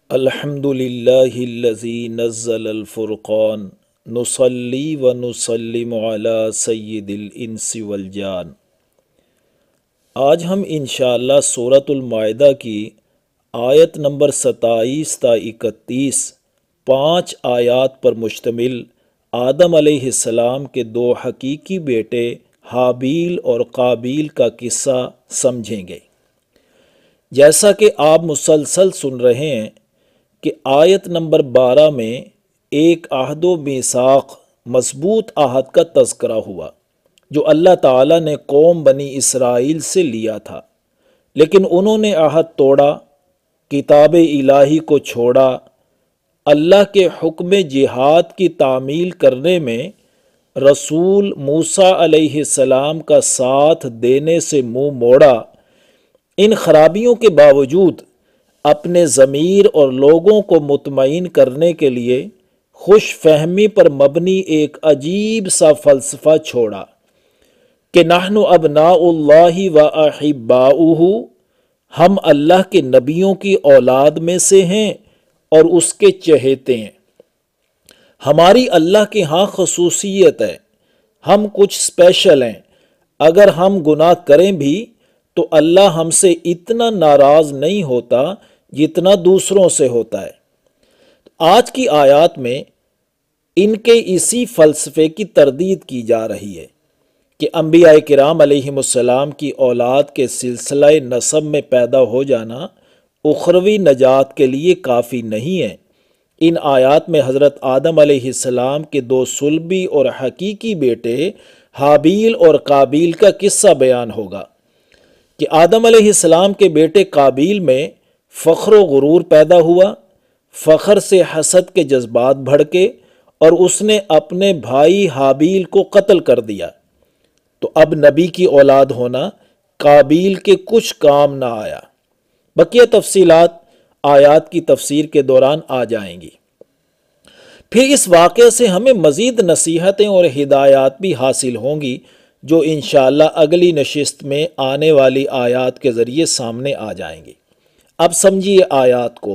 الحمد للہ الذی نزل الفرقان نصلی و نسلم علی سید الانس والجان۔ آج ہم انشاءاللہ سورۃ المائدہ کی آیت نمبر 27 تا 31 5 آیات پر مشتمل آدم علیہ السلام کے دو حقیقی بیٹے حابیل اور قابیل کا قصہ سمجھیں گے۔ جیسا کہ آپ مسلسل سن رہے ہیں کہ آیت نمبر 12 میں ایک عہد و میثاق مضبوط عہد کا تذکرہ ہوا جو اللہ تعالیٰ نے قوم بنی اسرائیل سے لیا تھا، لیکن انہوں نے عہد توڑا، کتاب الہی کو چھوڑا، اللہ کے حکم جہاد کی تعمیل کرنے میں رسول موسیٰ علیہ السلام کا ساتھ دینے سے منہ موڑا۔ ان خرابیوں کے باوجود اپنے ضمیر اور لوگوں کو مطمئن کرنے کے لیے خوش فہمی پر مبنی ایک عجیب سا فلسفہ چھوڑا کہ نحن ابناء اللہ و احباؤہ، ہم اللہ کے نبیوں کی اولاد میں سے ہیں اور اس کے چہیتے ہیں۔ ہماری اللہ کے ہاں خصوصیت ہے، ہم کچھ اسپیشل ہیں۔ اگر ہم گناہ کریں بھی تو اللہ ہم سے اتنا ناراض نہیں ہوتا جتنا دوسروں سے ہوتا ہے۔ آج کی آیات میں ان کے اسی فلسفے کی تردید کی جا رہی ہے کہ انبیاء کرام علیہم السلام کی اولاد کے سلسلہ نسب میں پیدا ہو جانا اخروی نجات کے لیے کافی نہیں ہے۔ ان آیات میں حضرت آدم علیہ السلام کے دو صلبی اور حقیقی بیٹے حابیل اور قابیل کا قصہ بیان ہوگا کہ آدم علیہ السلام کے بیٹے قابیل میں فخر و غرور پیدا ہوا، فخر سے حسد کے جذبات بھڑکے اور اس نے اپنے بھائی حابیل کو قتل کر دیا۔ تو اب نبی کی اولاد ہونا قابیل کے کچھ کام نہ آیا۔ بقیہ تفصیلات آیات کی تفسیر کے دوران آ جائیں گی۔ پھر اس واقعے سے ہمیں مزید نصیحتیں اور ہدایات بھی حاصل ہوں گی جو انشاءاللہ اگلی نشست میں آنے والی آیات کے ذریعے سامنے آ جائیں گی۔ اب سمجھیے آیات کو۔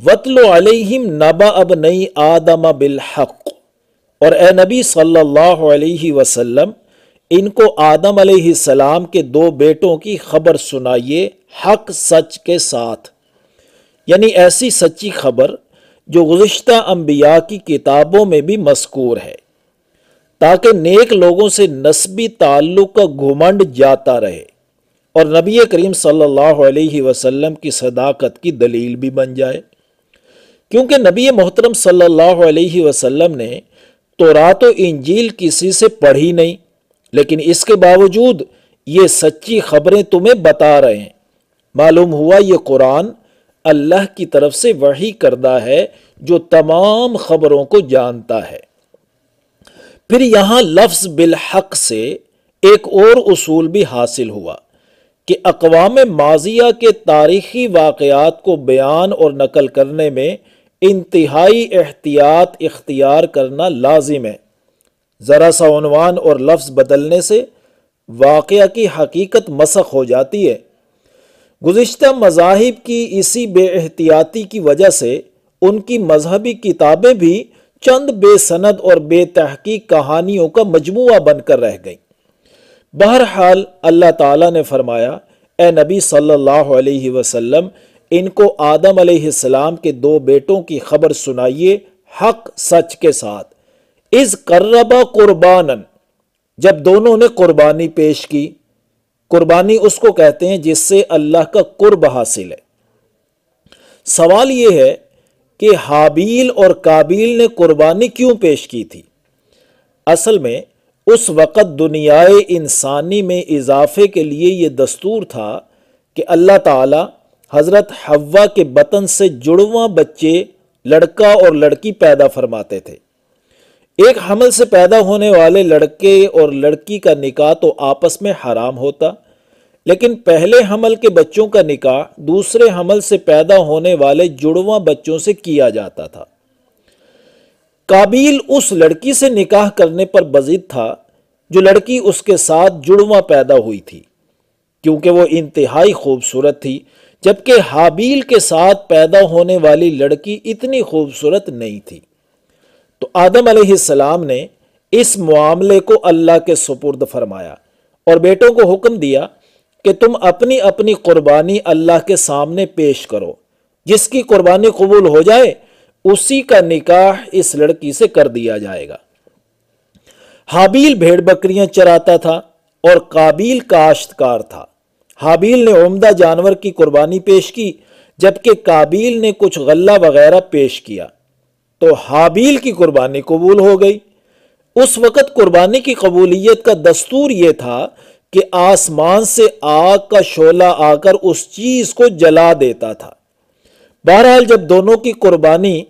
وَاتْلُ عَلَيْهِمْ نَبَأَ ابْنَيْ آدَمَ بِالْحَقِّ، اور اے نبی صلی اللہ علیہ وسلم ان کو آدم علیہ السلام کے دو بیٹوں کی خبر سنائیے حق سچ کے ساتھ، یعنی ایسی سچی خبر جو گزشتہ انبیاء کی کتابوں میں بھی مذکور ہے، تاکہ نیک لوگوں سے نسبی تعلق کا گھمنڈ جاتا رہے اور نبی کریم صلی اللہ علیہ وسلم کی صداقت کی دلیل بھی بن جائے۔ کیونکہ نبی محترم صلی اللہ علیہ وسلم نے تورات و انجیل کسی سے پڑھی نہیں، لیکن اس کے باوجود یہ سچی خبریں تمہیں بتا رہے ہیں۔ معلوم ہوا یہ قرآن اللہ کی طرف سے وحی کردہ ہے جو تمام خبروں کو جانتا ہے۔ پھر یہاں لفظ بالحق سے ایک اور اصول بھی حاصل ہوا کہ اقوام ماضیہ کے تاریخی واقعات کو بیان اور نقل کرنے میں انتہائی احتیاط اختیار کرنا لازم ہے۔ ذرا سا عنوان اور لفظ بدلنے سے واقعہ کی حقیقت مسخ ہو جاتی ہے۔ گزشتہ مذاہب کی اسی بے احتیاطی کی وجہ سے ان کی مذہبی کتابیں بھی چند بے سند اور بے تحقیق کہانیوں کا مجموعہ بن کر رہ گئیں۔ بہرحال اللہ تعالیٰ نے فرمایا، اے نبی صلی اللہ علیہ وسلم ان کو آدم علیہ السلام کے دو بیٹوں کی خبر سنائیے حق سچ کے ساتھ۔ اذ قربا قربانا، جب دونوں نے قربانی پیش کی۔ قربانی اس کو کہتے ہیں جس سے اللہ کا قرب حاصل ہے۔ سوال یہ ہے کہ حابیل اور قابیل نے قربانی کیوں پیش کی تھی؟ اصل میں اس وقت دنیائے انسانی میں اضافے کے لیے یہ دستور تھا کہ اللہ تعالی حضرت حوا کے بطن سے جڑواں بچے لڑکا اور لڑکی پیدا فرماتے تھے۔ ایک حمل سے پیدا ہونے والے لڑکے اور لڑکی کا نکاح تو آپس میں حرام ہوتا، لیکن پہلے حمل کے بچوں کا نکاح دوسرے حمل سے پیدا ہونے والے جڑواں بچوں سے کیا جاتا تھا۔ قابیل اس لڑکی سے نکاح کرنے پر بضد تھا جو لڑکی اس کے ساتھ جڑواں پیدا ہوئی تھی، کیونکہ وہ انتہائی خوبصورت تھی، جبکہ حابیل کے ساتھ پیدا ہونے والی لڑکی اتنی خوبصورت نہیں تھی۔ تو آدم علیہ السلام نے اس معاملے کو اللہ کے سپرد فرمایا اور بیٹوں کو حکم دیا کہ تم اپنی اپنی قربانی اللہ کے سامنے پیش کرو، جس کی قربانی قبول ہو جائے اسی کا نکاح اس لڑکی سے کر دیا جائے گا۔ حابیل بھیڑ بکریاں چراتا تھا اور قابیل کاشتکار تھا۔ حابیل نے عمدہ جانور کی قربانی پیش کی جبکہ قابیل نے کچھ غلہ وغیرہ پیش کیا، تو حابیل کی قربانی قبول ہو گئی۔ اس وقت قربانی کی قبولیت کا دستور یہ تھا کہ آسمان سے آگ کا شعلہ آ کر اس چیز کو جلا دیتا تھا۔ بہرحال جب دونوں کی قربانی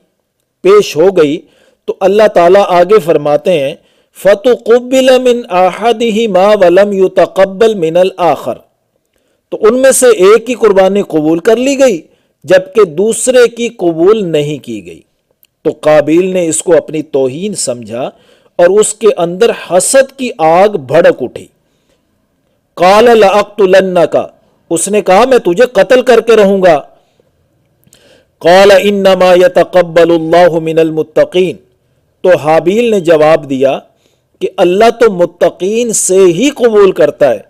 پیش ہو گئی تو اللہ تعالیٰ آگے فرماتے ہیں فَتُقُبِّلَ مِنْ أَحَدِهِمَا وَلَمْ يُتَقَبَّلْ مِنَ الْآخَرِ، تو ان میں سے ایک کی قربانی قبول کر لی گئی جبکہ دوسرے کی قبول نہیں کی گئی۔ تو قابیل نے اس کو اپنی توہین سمجھا اور اس کے اندر حسد کی آگ بھڑک اٹھی۔ قَالَ لَأَقْتُلَنَّكَ، اس نے کہا میں تجھے قتل کر کے رہوں گا۔ قَالَ إِنَّمَا يَتَقَبَّلُ اللَّهُ مِنَ الْمُتَّقِينَ، تو حابیل نے جواب دیا کہ اللہ تو متقین سے ہی قبول کرتا ہے،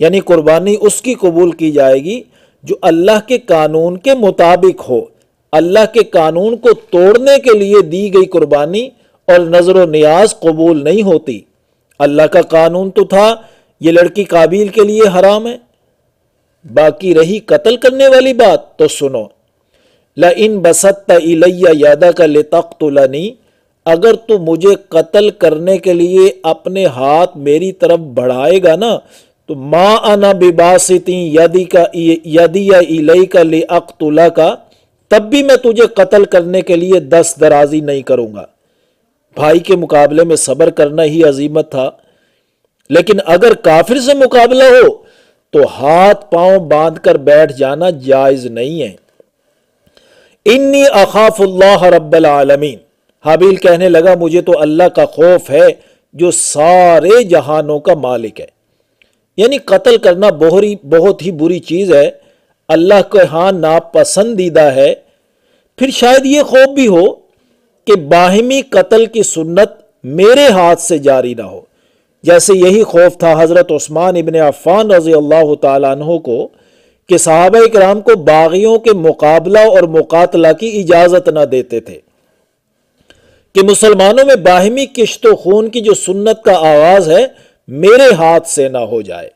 یعنی قربانی اس کی قبول کی جائے گی جو اللہ کے قانون کے مطابق ہو۔ اللہ کے قانون کو توڑنے کے لیے دی گئی قربانی اور نظر و نیاز قبول نہیں ہوتی۔ اللہ کا قانون تو تھا یہ لڑکی قابیل کے لیے حرام ہے۔ باقی رہی قتل کرنے والی بات تو سنو، لَإِن بَسَطتَ إِلَيَّ يَدَكَ لِتَقْتُلَنِي، اگر تو مجھے قتل کرنے کے لیے اپنے ہاتھ میری طرف بڑھائے گا نا تو ما انا بباسط یدی الیک لاقتلک، تب بھی میں تجھے قتل کرنے کے لیے دست درازی نہیں کروں گا۔ بھائی کے مقابلے میں صبر کرنا ہی عزیمت تھا، لیکن اگر کافر سے مقابلہ ہو تو ہاتھ پاؤں باندھ کر بیٹھ جانا جائز نہیں ہے۔ انی اخاف اللہ رب العالمین، حابیل کہنے لگا مجھے تو اللہ کا خوف ہے جو سارے جہانوں کا مالک ہے۔ یعنی قتل کرنا بہت ہی بری چیز ہے، اللہ کے ہاں ناپسندیدہ ہے۔ پھر شاید یہ خوف بھی ہو کہ باہمی قتل کی سنت میرے ہاتھ سے جاری نہ ہو، جیسے یہی خوف تھا حضرت عثمان ابن عفان رضی اللہ تعالیٰ عنہ کو کہ صحابہ کرام کو باغیوں کے مقابلہ اور مقاتلہ کی اجازت نہ دیتے تھے کہ مسلمانوں میں باہمی کشت و خون کی جو سنت کا آغاز ہے میرے ہاتھ سے نہ ہو جائے۔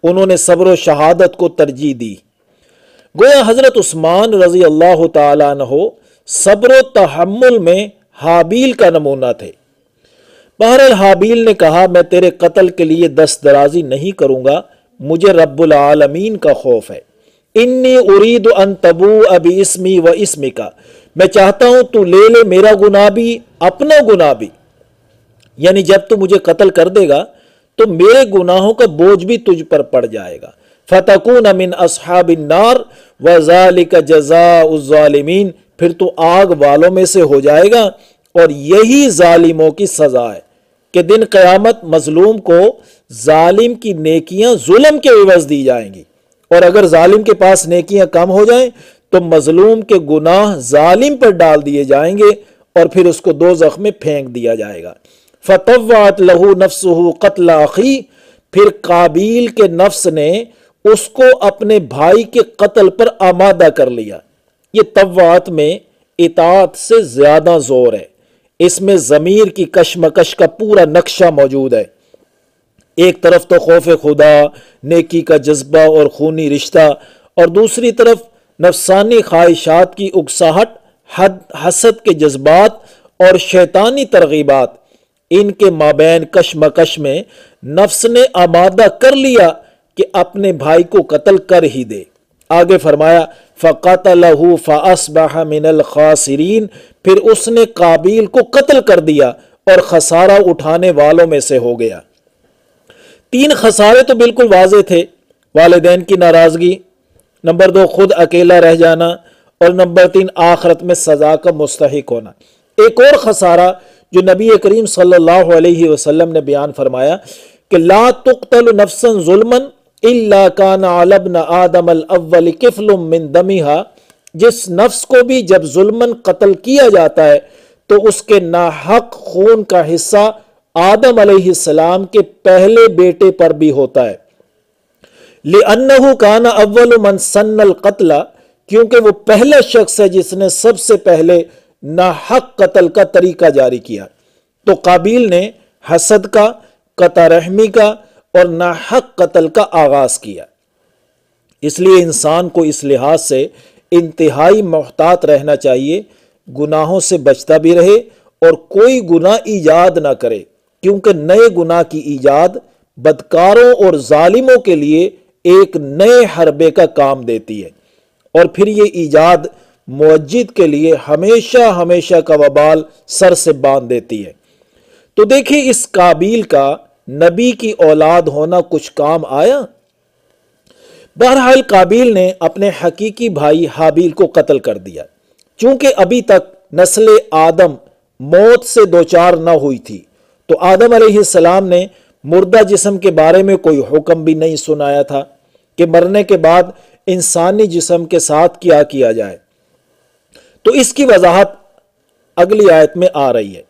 انہوں نے صبر و شہادت کو ترجیح دی۔ گویا حضرت عثمان رضی اللہ تعالیٰ عنہ صبر و تحمل میں حابیل کا نمونہ تھے۔ بہرحال حابیل نے کہا میں تیرے قتل کے لیے دست درازی نہیں کروں گا، مجھے رب العالمین کا خوف ہے۔ انی ارید ان تبوء باسمی و اسمک، میں چاہتا ہوں تو لے لے میرا گناہ بھی اپنا گناہ بھی، یعنی جب تو مجھے قتل کر دے گا تو میرے گناہوں کا بوجھ بھی تجھ پر پڑ جائے گا۔ فتکون من اصحاب النار وذالک جزاء الظالمین، پھر تو آگ والوں میں سے ہو جائے گا اور یہی ظالموں کی سزا ہے کہ دن قیامت مظلوم کو ظالم کی نیکیاں ظلم کے عوض دی جائیں گی، اور اگر ظالم کے پاس نیکیاں کم ہو جائیں تو مظلوم کے گناہ ظالم پر ڈال دیے جائیں گے اور پھر اس کو دوزخ میں پھینک دیا جائے گا۔ فطوعت لہ نفسہ قتل اخی، پھر قابیل کے نفس نے اس کو اپنے بھائی کے قتل پر آمادہ کر لیا۔ یہ طوعت میں اطاعت سے زیادہ زور ہے، اس میں ضمیر کی کشمکش کا پورا نقشہ موجود ہے۔ ایک طرف تو خوف خدا، نیکی کا جذبہ اور خونی رشتہ، اور دوسری طرف نفسانی خواہشات کی اکساہٹ، حسد کے جذبات اور شیطانی ترغیبات۔ ان کے مابین کشمکش میں نفس نے آمادہ کر لیا کہ اپنے بھائی کو قتل کر ہی دے۔ آگے فرمایا فَقَتَلَهُ فَأَصْبَحَ مِنَ الْخَاسِرِينَ، پھر اس نے قابیل کو قتل کر دیا اور خسارہ اٹھانے والوں میں سے ہو گیا۔ تین خسارے تو بالکل واضح تھے، والدین کی ناراضگی، نمبر 2 خود اکیلا رہ جانا، اور نمبر 3 آخرت میں سزا کا مستحق ہونا۔ ایک اور خسارہ جو نبی کریم صلی اللہ علیہ وسلم نے بیان فرمایا کہ لا تقتل نفسا ظلما الا کان علی ابن آدم الاول کفل من دمہا، جس نفس کو بھی جب ظلمن قتل کیا جاتا ہے تو اس کے ناحق خون کا حصہ آدم علیہ السلام کے پہلے بیٹے پر بھی ہوتا ہے۔ لِأَنَّهُ كَانَ أَوَّلُ مَنْ سَنَّ الْقَتْلَ، کیونکہ وہ پہلا شخص ہے جس نے سب سے پہلے ناحق قتل کا طریقہ جاری کیا۔ تو قابیل نے حسد کا، قطع رحمی کا اور ناحق قتل کا آغاز کیا۔ اس لیے انسان کو اس لحاظ سے انتہائی محتاط رہنا چاہیے، گناہوں سے بچتا بھی رہے اور کوئی گناہ ایجاد نہ کرے، کیونکہ نئے گناہ کی ایجاد بدکاروں اور ظالموں کے لیے ایک نئے حربے کا کام دیتی ہے، اور پھر یہ ایجاد موجد کے لیے ہمیشہ ہمیشہ کا وبال سر سے باندھ دیتی ہے۔ تو دیکھیں اس قابیل کا نبی کی اولاد ہونا کچھ کام آیا؟ بہرحال قابیل نے اپنے حقیقی بھائی حابیل کو قتل کر دیا، چونکہ ابھی تک نسل آدم موت سے دوچار نہ ہوئی تھی، تو آدم علیہ السلام نے مردہ جسم کے بارے میں کوئی حکم بھی نہیں سنایا تھا کہ مرنے کے بعد انسانی جسم کے ساتھ کیا کیا جائے۔ تو اس کی وضاحت اگلی آیت میں آ رہی ہے۔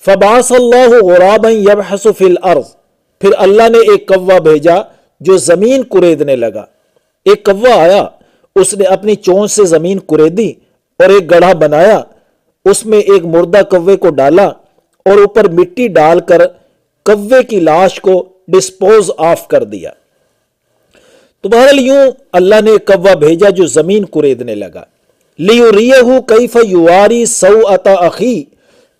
فَبَعَثَ اللَّهُ غُرَابًا يَبْحَثُ فِي الْأَرْضِ، پھر اللہ نے ایک کوا بھیجا جو زمین کریدنے لگا۔ ایک کوا آیا، اس نے اپنی چونچ سے زمین کریدی اور ایک گڑھا بنایا، اس میں ایک مردہ کوے کو ڈالا اور اوپر مٹی ڈال کر کوے کی لاش کو ڈسپوز آف کر دیا۔ تو بہرحال یوں اللہ نے ایک کوا بھیجا جو زمین کریدنے لگا۔ لِيُرِيَهُ كَيْفَ يُوَارِي سَوْءَةَ أَخِيهِ،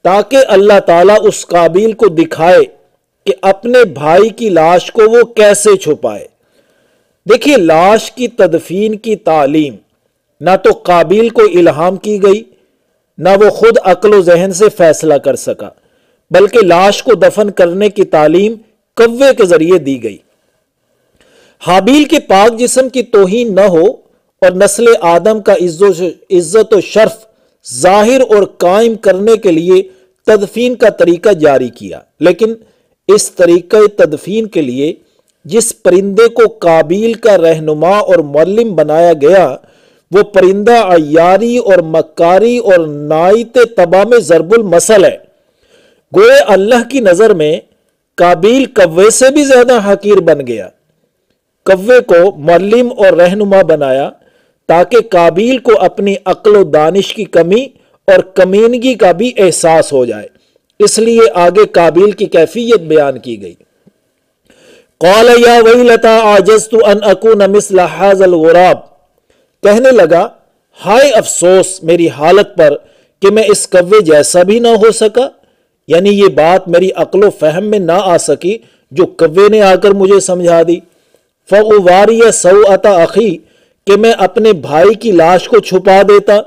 تاکہ اللہ تعالیٰ اس قابیل کو دکھائے کہ اپنے بھائی کی لاش کو وہ کیسے چھپائے۔ دیکھیے لاش کی تدفین کی تعلیم نہ تو قابیل کو الہام کی گئی، نہ وہ خود عقل و ذہن سے فیصلہ کر سکا، بلکہ لاش کو دفن کرنے کی تعلیم کوے کے ذریعے دی گئی۔ حابیل کے پاک جسم کی توہین نہ ہو اور نسل آدم کا عزت و شرف ظاہر اور قائم کرنے کے لیے تدفین کا طریقہ جاری کیا، لیکن اس طریقہ تدفین کے لیے جس پرندے کو قابیل کا رہنما اور معلم بنایا گیا وہ پرندہ عیاری اور مکاری اور نائت تباہ میں ضرب المثل ہے۔ گوئے اللہ کی نظر میں قابیل کوے سے بھی زیادہ حقیر بن گیا۔ کوے کو معلم اور رہنما بنایا تاکہ قابیل کو اپنی عقل و دانش کی کمی اور کمینگی کا بھی احساس ہو جائے، اس لیے آگے قابیل کی کیفیت بیان کی گئی۔ قال یا ویلتا عجزت ان اکون مثل ھذا الغراب، کہنے لگا ہائے افسوس میری حالت پر کہ میں اس کوے جیسا بھی نہ ہو سکا، یعنی یہ بات میری عقل و فہم میں نہ آ سکی جو کوے نے آ کر مجھے سمجھا دی۔ فَأُوَارِيَ سَوْءَةَ أَخِي، کہ میں اپنے بھائی کی لاش کو چھپا دیتا۔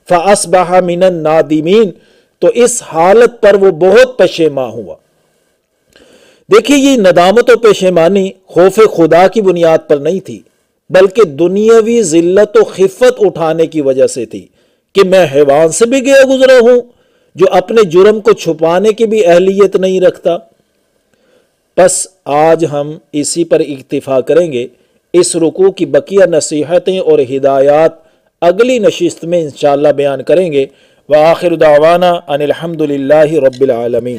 فَأَصْبَحَ مِنَ النَّادِمِينَ، تو اس حالت پر وہ بہت پشیماں ہوا۔ دیکھیے یہ ندامت و پشیمانی خوف خدا کی بنیاد پر نہیں تھی، بلکہ دنیاوی ذلت و خفت اٹھانے کی وجہ سے تھی کہ میں حیوان سے بھی گیا گزرا ہوں جو اپنے جرم کو چھپانے کی بھی اہلیت نہیں رکھتا۔ بس آج ہم اسی پر اکتفا کریں گے، اس رکوع کی بقیہ نصیحتیں اور ہدایات اگلی نشست میں انشاءاللہ بیان کریں گے۔ وآخر دعوانا ان الحمد للہ رب العالمین۔